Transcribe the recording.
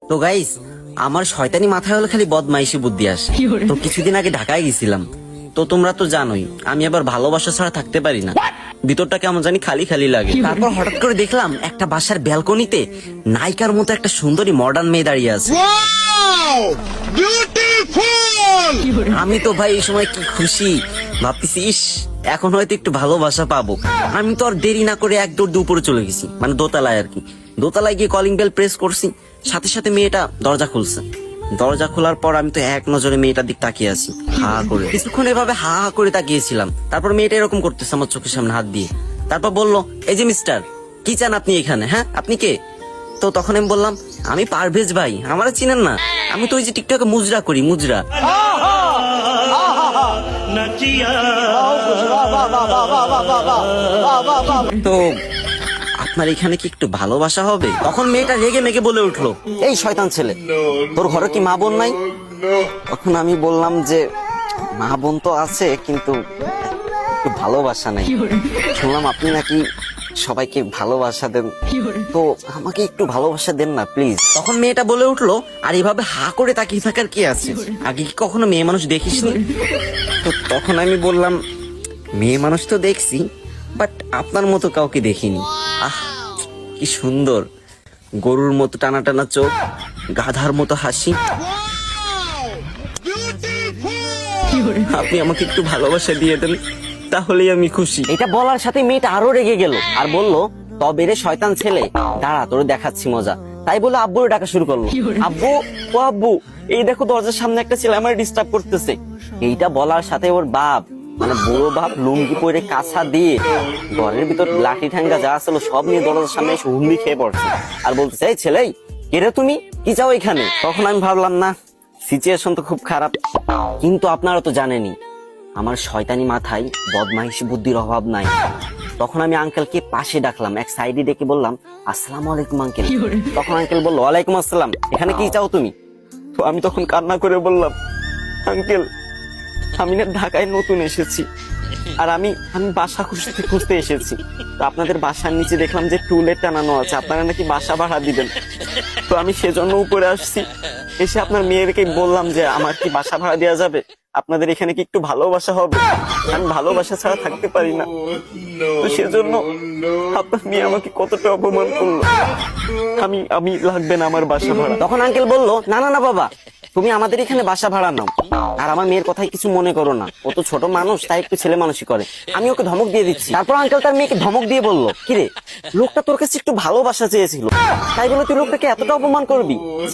তো গাইস, আমার শয়তানি মাথায় হলো খালি বদমাইশি বুদ্ধি আসে। তো কিছুদিন আগে ঢাকায় গেছিলাম। তো তোমরা তো জানোই আমি আবার ভালোবাসা ছাড়া থাকতে পারি না, ভিতরটা কেমন জানি খালি খালি লাগে। তারপর হঠাৎ করে দেখলাম একটা বাসার ব্যালকনিতে নায়িকার মতো একটা সুন্দরী মডার্ন মেয়ে দাঁড়িয়ে আছে। আমি তো ভাই এই সময় কি খুশি, ভাবতেছি ইস এখন হয়তো একটু ভালোবাসা পাবো। আমি তো আর দেরি না করে এক দৌড় দিয়ে উপরে চলে গেছি, মানে দোতলায় আর কি। দোতলায় গিয়ে কলিং বেল প্রেস করছি, সাথে সাথে মেয়েটা দরজা খুলছে। দরজা খোলার পর আমি তো এক নজরে মেয়েটার দিক তাকিয়ে আছি, হা করে কিছুক্ষণ এভাবে হা হা করে তাকিয়েছিলাম। তারপর মেয়েটা এরকম করতেছে আমার চোখের সামনে হাত দিয়ে। তারপর বললো, এই যে মিস্টার, কি চান আপনি এখানে? হ্যাঁ, আপনি কে? তো তখন আমি বললাম, আমি পারভেজ ভাই, আমারা চিনেন না? আমি তো ওই যে টিকটকে মুজরা করি, মুজরা। তো আপনার এখানে কি একটু ভালোবাসা হবে? তখন মেয়েটা রেগে মেগে বলে উঠলো, এই শয়তান ছেলে, তোর ঘরে কি মা বোন নাই? তখন আমি বললাম যে মা বোন তো আছে, কিন্তু একটু ভালোবাসা নাই। শুনলাম আপনি নাকি সবাইকে ভালোবাসা দেন, তো আমাকে একটু ভালোবাসা দেন না প্লিজ। তখন মেয়েটা বলে উঠলো, আর এভাবে হা করে তাকিয়ে থাকার কি আছে? আগে কি কখনো মেয়ে মানুষ দেখিসনি? তো তখন আমি বললাম, মেয়ে মানুষ তো দেখছি, বাট আপনার মতো কাউকে দেখিনি। আহ কি সুন্দর, গরুর মতো টানা টানা চোখ, গাধার মতো হাসি। আপনি আমাকে একটু ভালোবাসা দিয়ে দেন, তাহলেই আমি খুশি। এটা বলার সাথে মেয়েটা আরো রেগে গেল আর বলল, তবে রে শয়তান ছেলে, দাঁড়া তোর দেখাচ্ছি মজা। তাই বলে আব্বুর ডাকা শুরু করলো, আব্বু, ও আব্বু, এই দেখো দরজার সামনে একটা ছেলে আমার ডিস্টার্ব করতেছে। এইটা বলার সাথে ওর বাপ, মানে বুড়ো বাপ, লুঙ্গি পরে কাঁচা দিয়ে ঘরের ভিতর লাঠি ঠ্যাঙ্গা যা আসলো সব নিয়ে দরজার সামনে এসে হুমড়ি খেয়ে পড়ছে আর বলতেছে, এই ছেলে, কে রে তুমি, কি চাও এখানে? তখন আমি ভাবলাম, না, সিচুয়েশন তো খুব খারাপ, কিন্তু আপনারা তো জানেনই আমার শয়তানি মাথায় বদমাইশি বুদ্ধির অভাব নাই। তখন আমি আঙ্কেলকে পাশে ডাকলাম, এক সাইডে ডেকে বললাম, আসসালামু আলাইকুম আঙ্কেল। তখন আঙ্কেল বললো, ওয়ালাইকুম আসসালাম, এখানে কি চাও তুমি? তো আমি তখন কান্না করে বললাম, আঙ্কেল, আমি না ঢাকায় নতুন এসেছি, আর আমি বাসা খুঁজতে এসেছি। তো আপনাদের বাসার নিচে দেখলাম যে টুলেট টানানো আছে, আপনারা নাকি বাসা ভাড়া দিবেন। তো আমি সেজন্য উপরে আসছি, এসে আপনার মেয়েরকে বললাম যে আমার কি বাসা ভাড়া দেওয়া যাবে? আপনাদের এখানে কি একটু ভালোবাসা হবে? আমি ভালোবাসা ছাড়া থাকতে পারি না। তো সেজন্য আপনার মেয়ে আমাকে কতটা অপমান করলো। আমি লাগবে না আমার বাসা ভাড়া। তখন আঙ্কেল বললো, না না না বাবা, তুমি আমাদের এখানে বাসা ভাড়া নাও, আর আমার মেয়ের কথাই কিছু মনে করো না, ও তো ছোট মানুষ, তাই একটু ছেলে মানুষই করে। আমি ওকে ধমক দিয়ে দিচ্ছি। তারপর আঙ্কেল তার মেয়েকে ধমক দিয়ে বললো, কিরে, লোকটা তোর কাছে একটু ভালোবাসা চেয়েছিল, তাই বলে তুই লোকটাকে এতটা অপমান করবি?